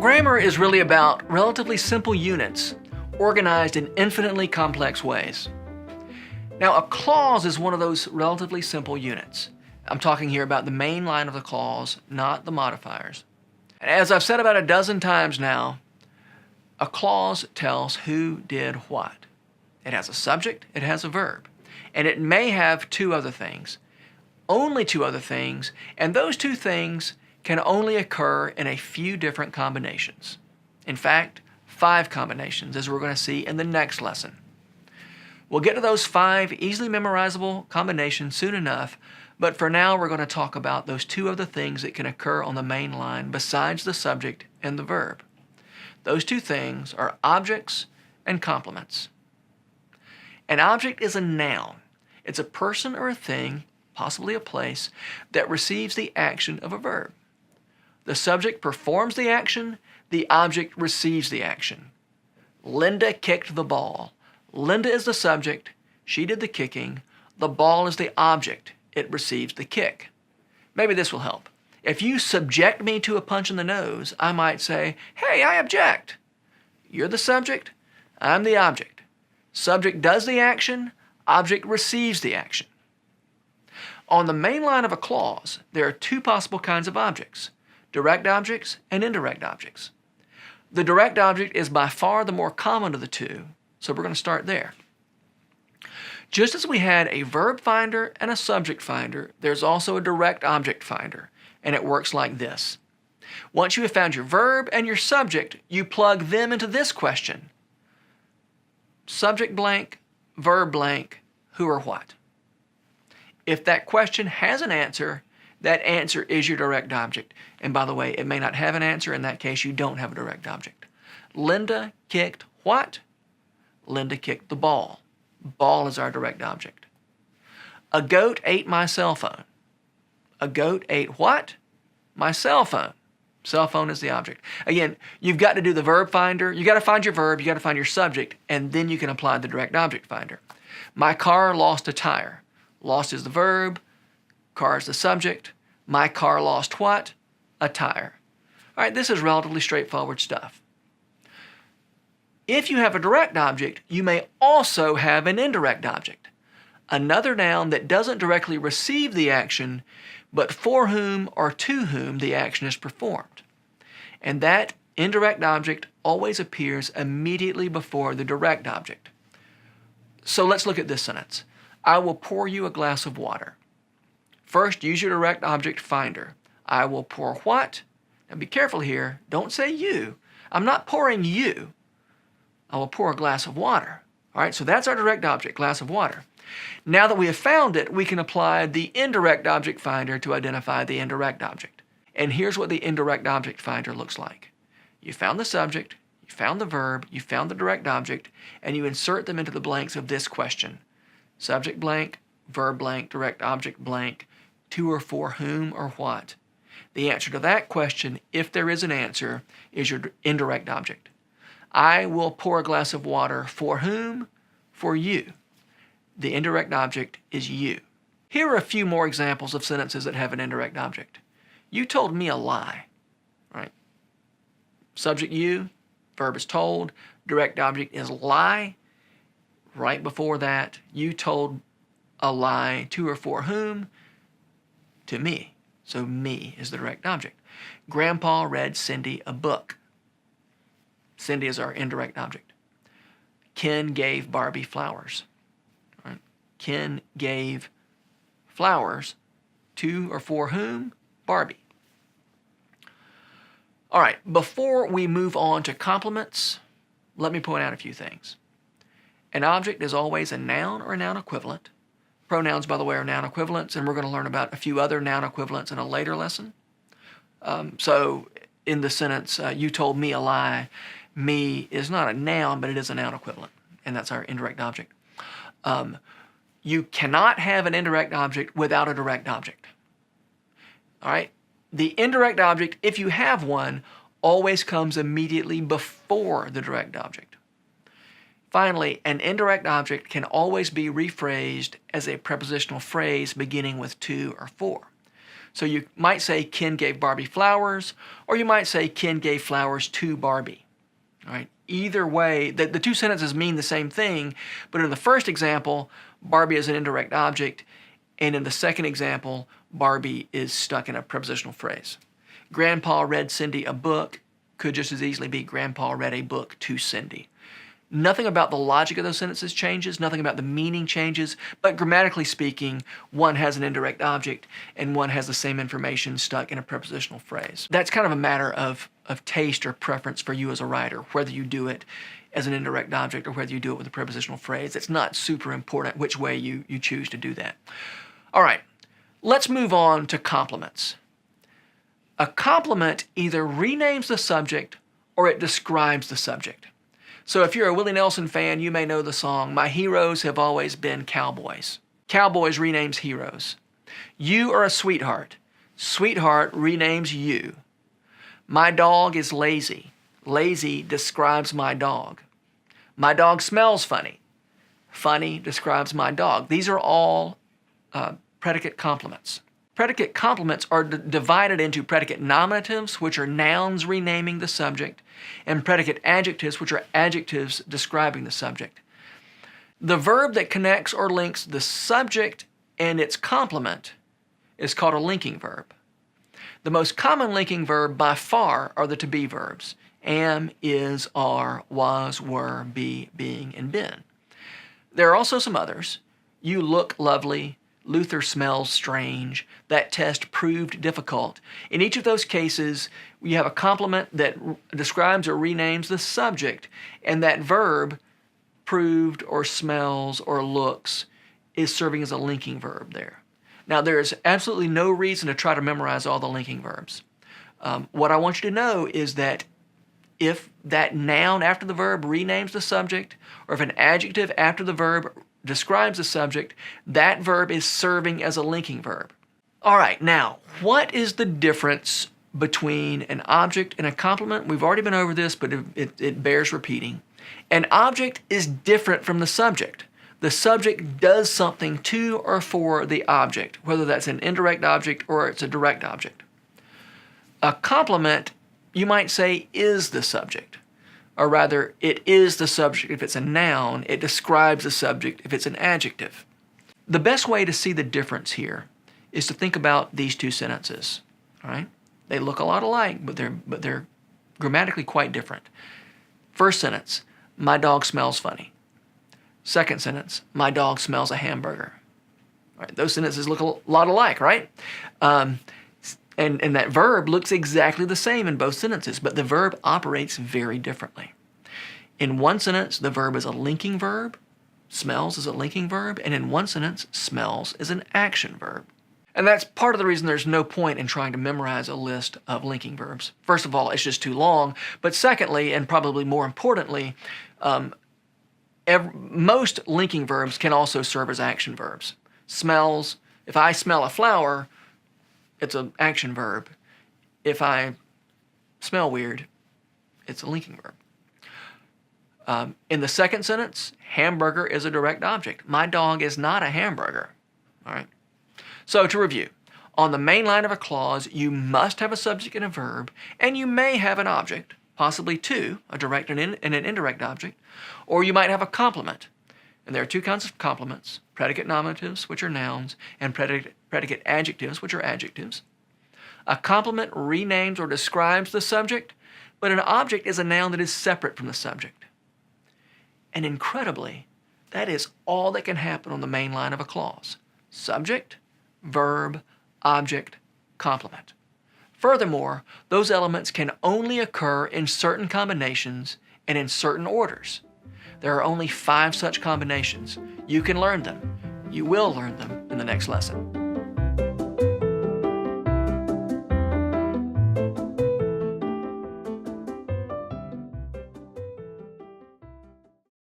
Grammar is really about relatively simple units organized in infinitely complex ways. Now, a clause is one of those relatively simple units. I'm talking here about the main line of the clause, not the modifiers. And as I've said about a dozen times now, a clause tells who did what. It has a subject, it has a verb, and it may have two other things. Only two other things, and those two things can only occur in a few different combinations. In fact, 5 combinations, as we're going to see in the next lesson. We'll get to those 5 easily memorizable combinations soon enough, but for now we're going to talk about those two other things that can occur on the main line besides the subject and the verb. Those two things are objects and complements. An object is a noun. It's a person or a thing, possibly a place, that receives the action of a verb. The subject performs the action, the object receives the action. Linda kicked the ball. Linda is the subject, she did the kicking, the ball is the object, it receives the kick. Maybe this will help. If you subject me to a punch in the nose, I might say, "Hey, I object." You're the subject, I'm the object. Subject does the action, object receives the action. On the main line of a clause, there are 2 possible kinds of objects: direct objects and indirect objects. The direct object is by far the more common of the two, so we're going to start there. Just as we had a verb finder and a subject finder, there's also a direct object finder, and it works like this. Once you have found your verb and your subject, you plug them into this question. Subject blank, verb blank, who or what? If that question has an answer, that answer is your direct object. And by the way, it may not have an answer. In that case, you don't have a direct object. Linda kicked what? Linda kicked the ball. Ball is our direct object. A goat ate my cell phone. A goat ate what? My cell phone. Cell phone is the object. Again, you've got to do the verb finder. You've got to find your verb, you've got to find your subject, and then you can apply the direct object finder. My car lost a tire. Lost is the verb, car is the subject. My car lost what? A tire. All right, this is relatively straightforward stuff. If you have a direct object, you may also have an indirect object, another noun that doesn't directly receive the action, but for whom or to whom the action is performed. And that indirect object always appears immediately before the direct object. So let's look at this sentence. I will pour you a glass of water. First, use your direct object finder. I will pour what? Now be careful here. Don't say you. I'm not pouring you. I will pour a glass of water. All right, so that's our direct object, glass of water. Now that we have found it, we can apply the indirect object finder to identify the indirect object. And here's what the indirect object finder looks like. You found the subject, you found the verb, you found the direct object, and you insert them into the blanks of this question. Subject blank, verb blank, direct object blank, to or for whom or what. The answer to that question, if there is an answer, is your indirect object. I will pour a glass of water for whom? For you. The indirect object is you. Here are a few more examples of sentences that have an indirect object. You told me a lie. Right? Subject you, verb is told, direct object is lie. Right before that, you told a lie to or for whom? To me. So me is the direct object. Grandpa read Cindy a book. Cindy is our indirect object. Ken gave Barbie flowers. Right? Ken gave flowers to or for whom? Barbie. All right, before we move on to complements, let me point out a few things. An object is always a noun or a noun equivalent. Pronouns, by the way, are noun equivalents, and we're going to learn about a few other noun equivalents in a later lesson. So in the sentence, you told me a lie, me is not a noun, but it is a noun equivalent, and that's our indirect object. You cannot have an indirect object without a direct object. All right? The indirect object, if you have one, always comes immediately before the direct object. Finally, an indirect object can always be rephrased as a prepositional phrase beginning with to or for. So you might say Ken gave Barbie flowers, or you might say Ken gave flowers to Barbie. All right. Either way, the two sentences mean the same thing, but in the first example, Barbie is an indirect object, and in the second example, Barbie is stuck in a prepositional phrase. Grandpa read Cindy a book could just as easily be Grandpa read a book to Cindy. Nothing about the logic of those sentences changes, nothing about the meaning changes, but grammatically speaking, one has an indirect object and one has the same information stuck in a prepositional phrase. That's kind of a matter of taste or preference for you as a writer, whether you do it as an indirect object or whether you do it with a prepositional phrase. It's not super important which way you choose to do that. All right, let's move on to complements. A complement either renames the subject or it describes the subject. So if you're a Willie Nelson fan, you may know the song, "My heroes have always been cowboys." Cowboys renames heroes. You are a sweetheart. Sweetheart renames you. My dog is lazy. Lazy describes my dog. My dog smells funny. Funny describes my dog. These are all predicate complements. Predicate complements are divided into predicate nominatives, which are nouns renaming the subject, and predicate adjectives, which are adjectives describing the subject. The verb that connects or links the subject and its complement is called a linking verb. The most common linking verb by far are the to be verbs: am, is, are, was, were, be, being, and been. There are also some others. You look lovely. Luther smells strange. That test proved difficult. In each of those cases, you have a complement that describes or renames the subject, and that verb, proved or smells or looks, is serving as a linking verb there. Now, there is absolutely no reason to try to memorize all the linking verbs. What I want you to know is that if that noun after the verb renames the subject, or if an adjective after the verb describes the subject, that verb is serving as a linking verb. All right, now, what is the difference between an object and a complement? We've already been over this, but it bears repeating. An object is different from the subject. The subject does something to or for the object, whether that's an indirect object or it's a direct object. A complement, you might say, is the subject. Or rather, it is the subject if it's a noun. It describes the subject if it's an adjective. The best way to see the difference here is to think about these two sentences. All right? They look a lot alike, but they're grammatically quite different. First sentence, my dog smells funny. Second sentence, my dog smells a hamburger. All right, those sentences look a lot alike, right? And that verb looks exactly the same in both sentences, but the verb operates very differently. In one sentence, the verb is a linking verb, smells is a linking verb, and in one sentence, smells is an action verb. And that's part of the reason there's no point in trying to memorize a list of linking verbs. First of all, it's just too long, but secondly, and probably more importantly, most linking verbs can also serve as action verbs. Smells, if I smell a flower, it's an action verb. If I smell weird, it's a linking verb. In the second sentence, hamburger is a direct object. My dog is not a hamburger. All right. So to review, on the main line of a clause, you must have a subject and a verb, and you may have an object, possibly two, a direct and an indirect object, or you might have a complement. And there are two kinds of complements: predicate nominatives, which are nouns, and predicate adjectives, which are adjectives. A complement renames or describes the subject, but an object is a noun that is separate from the subject. And incredibly, that is all that can happen on the main line of a clause: subject, verb, object, complement. Furthermore, those elements can only occur in certain combinations and in certain orders. There are only 5 such combinations. You can learn them. You will learn them in the next lesson.